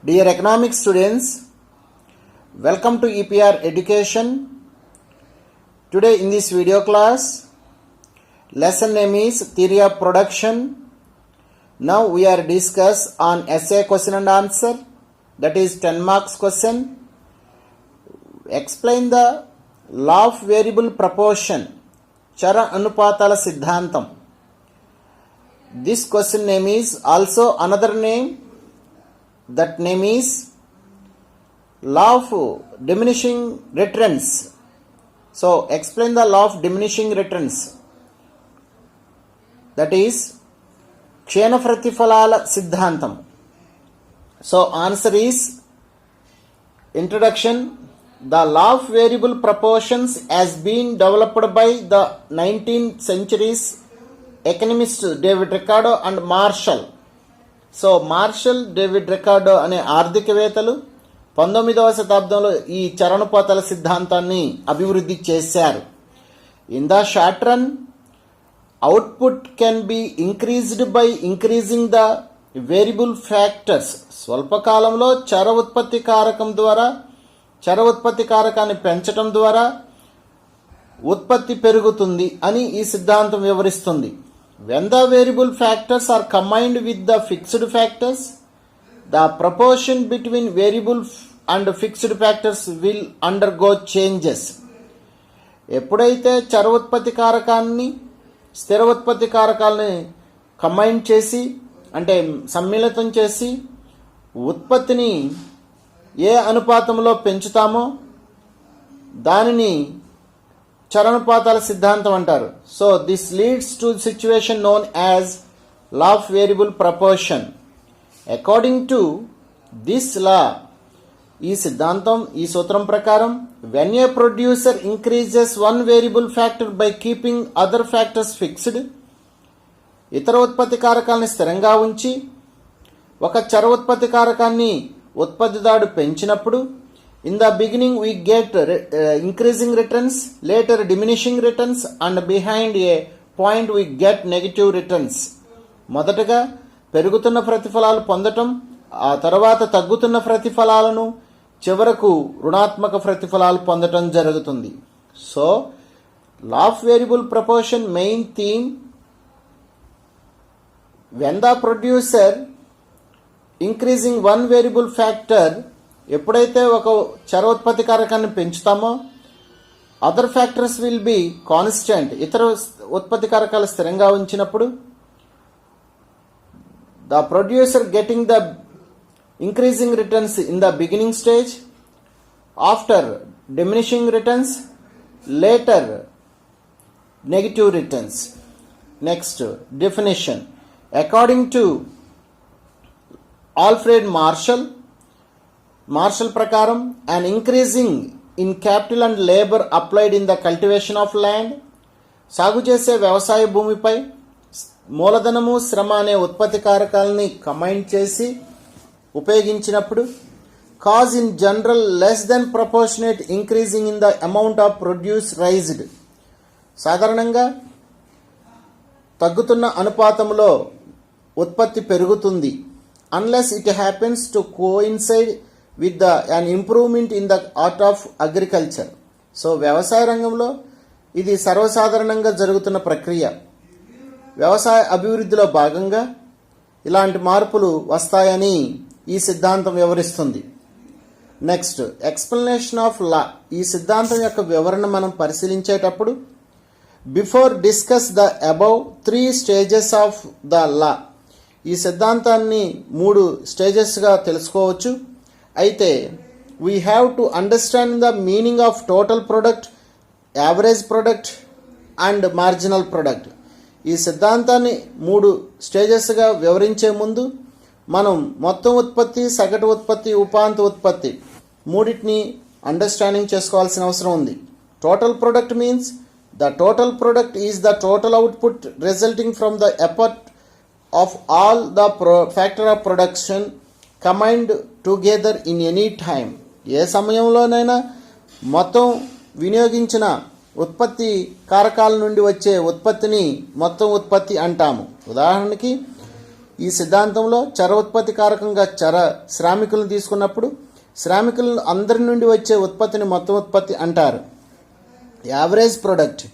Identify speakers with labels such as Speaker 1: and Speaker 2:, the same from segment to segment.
Speaker 1: Dear economic students, welcome to EPR Education. Today in this video class, lesson name is Theory of Production. Now we are discuss on essay question and answer, that is 10 marks question. Explain the law of variable proportion, Chara Anupatala Siddhantam. This question name is also another name. That name is law of diminishing returns. So explain the law of diminishing returns. That is Kshena Pratifalala Siddhantam. So answer is introduction. The law of variable proportions has been developed by the 19th century's economists David Ricardo and Marshall. So Marshall David Ricardo అనే ఆర్థికవేత్తలు 19వ శతాబ్దంలో ఈ చరణోపాతాల సిద్ధాంతాన్ని అభివృద్ధి చేశారు. In the short run, output can be increased by increasing the variable factors. స్వల్పకాలంలో చర ఉత్పత్తి కారకాన్ని పెంచడం ద్వారా ఉత్పత్తి పెరుగుతుంది అని ఈ సిద్ధాంతం వివరిస్తుంది. When the variable factors are combined with the fixed factors, the proportion between variable and fixed factors will undergo changes. ఎప్పుడైతే చర ఉత్పత్తి కారకాన్ని స్థిర ఉత్పత్తి కారకాలని కంబైన్ చేసి అంటే సమ్మిళితం చేసి ఉత్పత్తిని ఏ అనుపాతంలో పెంచుతామో దానిని చరణోపాతాల సిద్ధాంతం అంటారు. So this leads to situation known as law of variable proportion. According to this law, ఈ సిద్ధాంతం ఈ సూత్రం ప్రకారం, when a producer increases one variable factor by keeping other factors fixed, ఇతర ఉత్పత్తి కారకాలను స్థిరంగా ఉంచి ఒక చర ఉత్పత్తి కారకాన్ని ఉత్పత్తిదారుడు పెంచినప్పుడు, in the beginning we get increasing returns, later diminishing returns, and behind a point we get negative returns. మొదటగా పెరుగుతున్న ప్రతిఫలాలు పొందటం, ఆ తర్వాత తగ్గుతున్న ప్రతిఫలాలను, చివరకు రుణాత్మక ప్రతిఫలాలు పొందటం జరుగుతుంది. So law of variable proportion main theme, when the producer increasing one variable factor, ఎప్పుడైతే ఒక చర ఉత్పత్తి కారకాన్ని పెంచుతామో other factors will be constant, ఇతర ఉత్పత్తి కారకాలు స్థిరంగా ఉంచినప్పుడు, the producer getting the increasing returns in the beginning stage, after diminishing returns, later negative returns. Next definition. According to Alfred Marshall ప్రకారం, an increasing in capital and labor applied in the cultivation of land, సాగు చేసే వ్యవసాయ భూమిపై మూలధనము శ్రమ అనే ఉత్పత్తి కారకాలని combine చేసి ఉపయోగించినప్పుడు, cause in general less than proportionate increasing in the amount of produce raised, సాధారణంగా తగ్గుతున్న అనుపాతంలో ఉత్పత్తి పెరుగుతుంది, unless it happens to coincide with an improvement in the art of agriculture. So వ్యవసాయ రంగంలో ఇది సర్వసాధారణంగా జరుగుతున్న ప్రక్రియ. వ్యవసాయ అభివృద్ధిలో భాగంగా ఇలాంటి మార్పులు వస్తాయని ఈ సిద్ధాంతం వివరిస్తుంది. Next explanation of law. ఈ సిద్ధాంతం యొక్క వివరణ మనం పరిశీలించేటప్పుడు, before discuss the above 3 stages of the law, ఈ సిద్ధాంతాన్ని 3 స్టేజెస్గా తెలుసుకోవచ్చు. అయితే we have to understand the meaning of total product, average product and marginal product. ఈ సిద్ధాంతాన్ని 3 స్టేజెస్గా వివరించే ముందు మనం మొత్తం ఉత్పత్తి, సగటు ఉత్పత్తి, ఉపాంత ఉత్పత్తి మూడింటిని అండర్స్టాండింగ్ చేసుకోవాల్సిన అవసరం ఉంది. Total product means the total product is the total output resulting from the effort of all the factor of production combined together in any time. ఏ సమయంలోనైనా మొత్తం వినియోగించిన ఉత్పత్తి కారకాల నుండి వచ్చే ఉత్పత్తిని మొత్తం ఉత్పత్తి అంటాము. ఉదాహరణకి ఈ సిద్ధాంతంలో చర ఉత్పత్తి కారకంగా శ్రామికులను తీసుకున్నప్పుడు శ్రామికులను అందరి నుండి వచ్చే ఉత్పత్తిని మొత్తం ఉత్పత్తి అంటారు. Average product.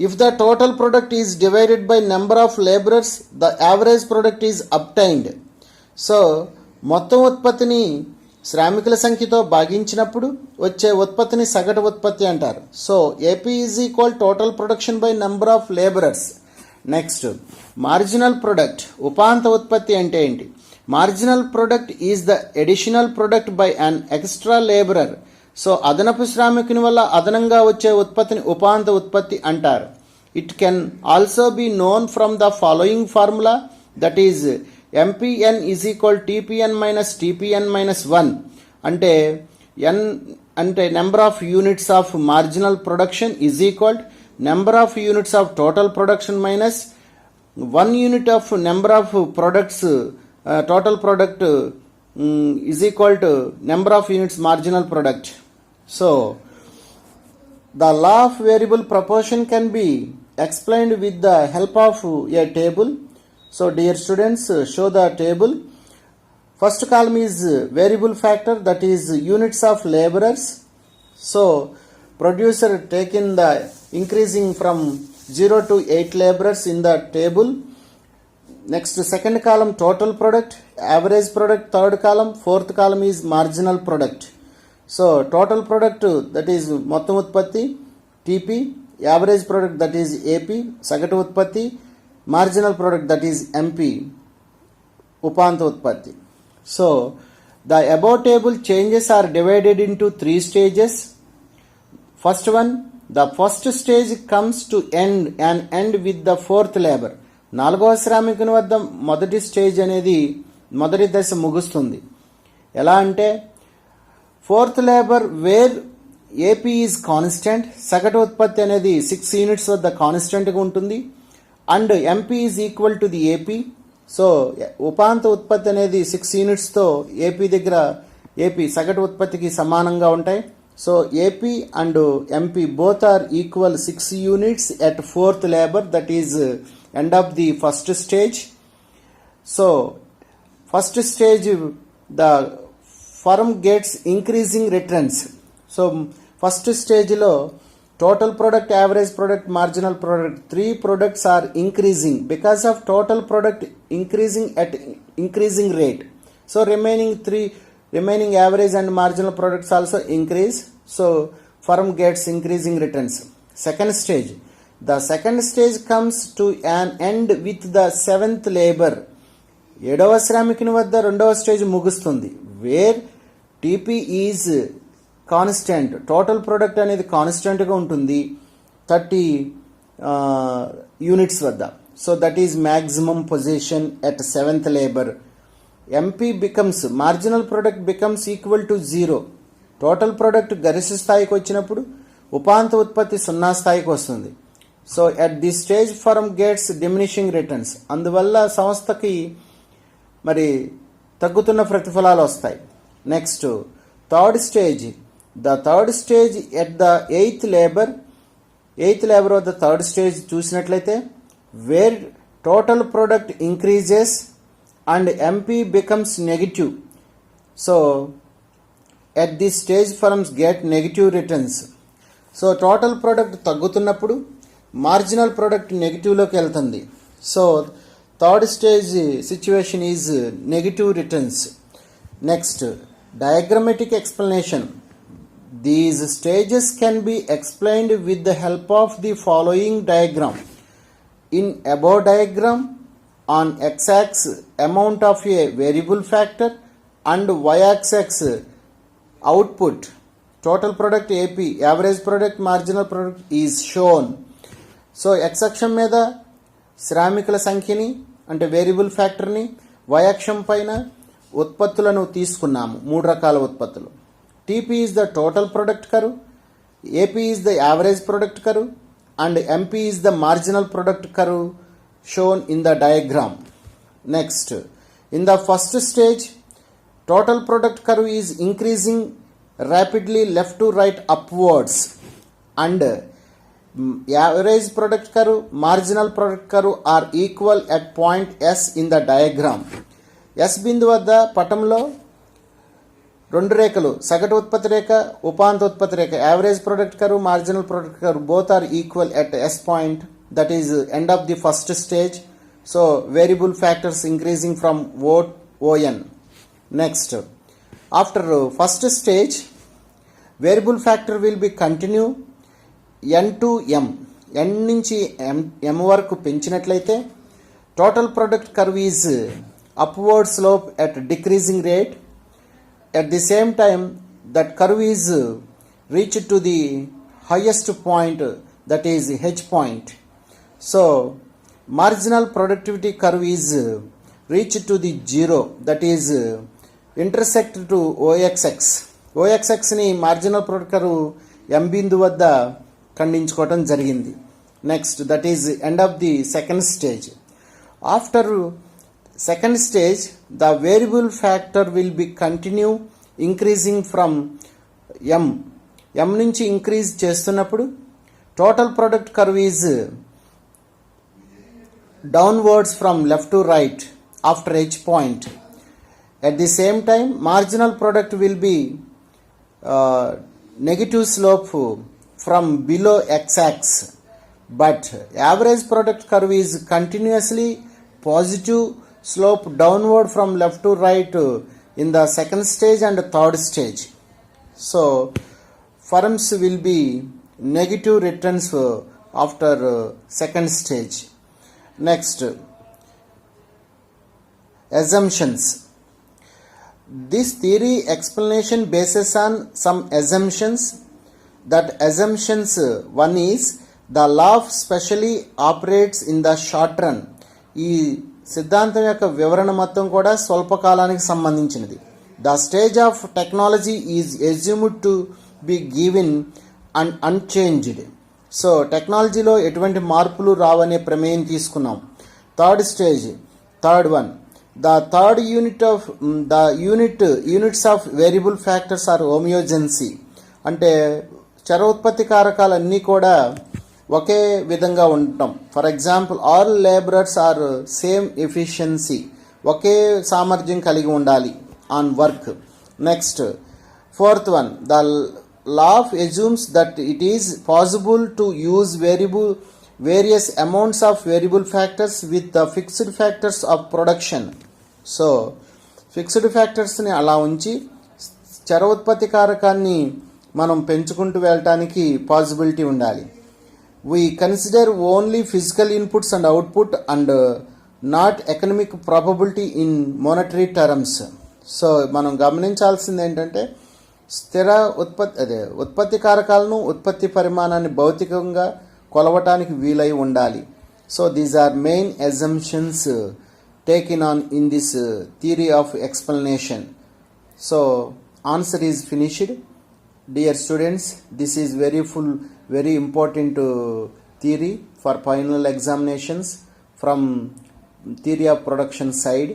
Speaker 1: If the total product is divided by number of laborers, the average product is obtained. So మొత్తం ఉత్పత్తిని శ్రామికుల సంఖ్యతో భాగించినప్పుడు వచ్చే ఉత్పత్తిని సగటు ఉత్పత్తి అంటారు. So AP is equal total production by number of labourers. Next marginal product. ఉపాంత ఉత్పత్తి అంటే ఏంటి? Marginal product is the additional product by an extra labourer. So అదనపు శ్రామికుని వల్ల అదనంగా వచ్చే ఉత్పత్తిని ఉపాంత ఉత్పత్తి అంటారు. It can also be known from the following formula, that is MPn is equal TPn minus TPn minus 1. అంటే ఎన్ అంటే number of units of marginal production is equal number of units of total production minus 1 unit of number of products total product is equal to number of units marginal product. So, the law of variable proportion can be explained with the help of a table. So, dear students, show the table. First column is variable factor, that is units of laborers. So, producer taken the increasing from 0 to 8 laborers in the table. Next, second column total product, average product, third column, fourth column is marginal product. So total product, that is మొత్తం ఉత్పత్తి TP, average product that is AP సగటు ఉత్పత్తి, marginal product that is MP ఉపాంత ఉత్పత్తి. So the above table changes are divided into 3 stages. First one, the first stage comes to end with the fourth labour. 4వ శ్రామికుని వద్ద మొదటి stage అనేది మొదటి దశ ముగుస్తుంది. ఎలా అంటే fourth labour where AP is constant, సగటు ఉత్పత్తి అనేది 6 యూనిట్స్ వద్ద కాన్స్టెంట్గా ఉంటుంది. And MP is equal to the AP. So ఉపాంత ఉత్పత్తి అనేది 6 యూనిట్స్తో ఏపీ సగటు ఉత్పత్తికి సమానంగా ఉంటాయి. So AP and MP both are equal 6 units at fourth labour, that is end of the first stage. So first stage the firm gets increasing returns. So first స్టేజ్లో total product, average product, marginal product 3 products are increasing because of total product increasing at increasing rate. So remaining average and marginal products also increase. So firm gets increasing returns. Second stage, the second stage comes to an end with the 7th labour. 7వ శ్రామికుని వద్ద 2వ స్టేజ్ ముగుస్తుంది. Where TP is constant, total product అనేది కాన్స్టెంట్గా ఉంటుంది 30 units వద్ద. So that is maximum position at 7th labour. MP becomes, marginal product becomes equal to 0. Total product గరిష్ట స్థాయికి వచ్చినప్పుడు ఉపాంత ఉత్పత్తి 0 స్థాయికి వస్తుంది. So at the stage firm gets diminishing returns. అందువల్ల సంస్థకి మరి తగ్గుతున్న ప్రతిఫలాలు వస్తాయి. Next third stage, the third stage at the 8th labour. 8th labour వద్ద థర్డ్ స్టేజ్ చూసినట్లయితే where total product increases and MP becomes negative. So at the stage firms get negative returns. So total product తగ్గుతున్నప్పుడు marginal product నెగిటివ్లోకి వెళ్తుంది. So third stage situation is negative returns. Next diagrammatic explanation. These stages can be explained with the help of the following diagram. In above diagram, on x-axis amount of a variable factor and y-axis output, total product AP, average product, marginal product is shown. So x-అక్షం మీద శ్రామికుల సంఖ్యని అంటే variable ఫ్యాక్టర్ని, y-అక్షం పైన ఉత్పత్తులను తీసుకున్నాము. 3 రకాల ఉత్పత్తులు. TP is the total product curve, AP is the average product curve and MP is the marginal product curve shown in the diagram. Next, in the first stage, total product curve is increasing rapidly left to right upwards and Average product curve, marginal product curve are equal at point S in the diagram. S బిందు వద్ద పటంలో రెండు రేఖలు సగటు ఉత్పత్తి రేఖ ఉపాంత ఉత్పత్తి రేఖ average product curve marginal product curve both are equal at S point, that is end of the first stage. So variable factors increasing from ON. Next after first stage variable factor will be continue N to M, N నుంచి M వరకు పెంచినట్లయితే total product curve is upward slope at decreasing rate. At the same time, that curve is reached to the highest point, that is H point. So, marginal productivity curve is reached to the zero, that is intersect to OXX. OXX ni marginal product curve M బిందు వద్ద ఖండించుకోవటం జరిగింది. Next that is end of the second stage. After second stage the variable factor will be continue increasing from M నుంచి increase చేస్తున్నప్పుడు total product curve is downwards from left to right after H point. At the same time marginal product will be negative slope from below x-axis, but average product curve is continuously positive slope downward from left to right in the second stage and third stage. So firms will be negative returns after second stage. Next, assumptions. This theory explanation bases on some assumptions. That assumptions, one is the law of specially operates in the short run. ఈ సిద్ధాంతం యొక్క వివరణ మొత్తం కూడా స్వల్పకాలానికి సంబంధించినది. The stage of technology is assumed to be given and unchanged. So టెక్నాలజీలో ఎటువంటి మార్పులు రావనే ప్రమేయం తీసుకున్నాం. Third stage, third one, the third units of variable factors are homogeneity. అంటే చర ఉత్పత్తి కారకాలన్నీ కూడా ఒకే విధంగా ఉండటం. For example all labourers are same efficiency, ఒకే సామర్థ్యం కలిగి ఉండాలి on work. Next fourth one, the law of assumes that it is possible to use various amounts of variable factors with the fixed factors of production. సో fixed ఫ్యాక్టర్స్ని అలా ఉంచి చర ఉత్పత్తి కారకాన్ని మనం పెంచుకుంటూ వెళ్ళటానికి పాసిబిలిటీ ఉండాలి. We consider only physical inputs and output and not economic probability in monetary terms. So మనం గమనించాల్సింది ఏంటంటే స్థిర ఉత్పత్తి కారకాలను ఉత్పత్తి పరిమాణాన్ని భౌతికంగా కొలవటానికి వీలై ఉండాలి. So these are main assumptions taken on in this theory of explanation. So answer is finished. Dear students, this is very important theory for final examinations from theory of production side.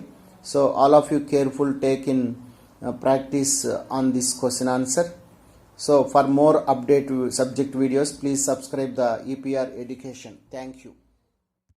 Speaker 1: So all of you careful take in practice on this question answer. So for more update subject videos, please subscribe the EPR Education. Thank you.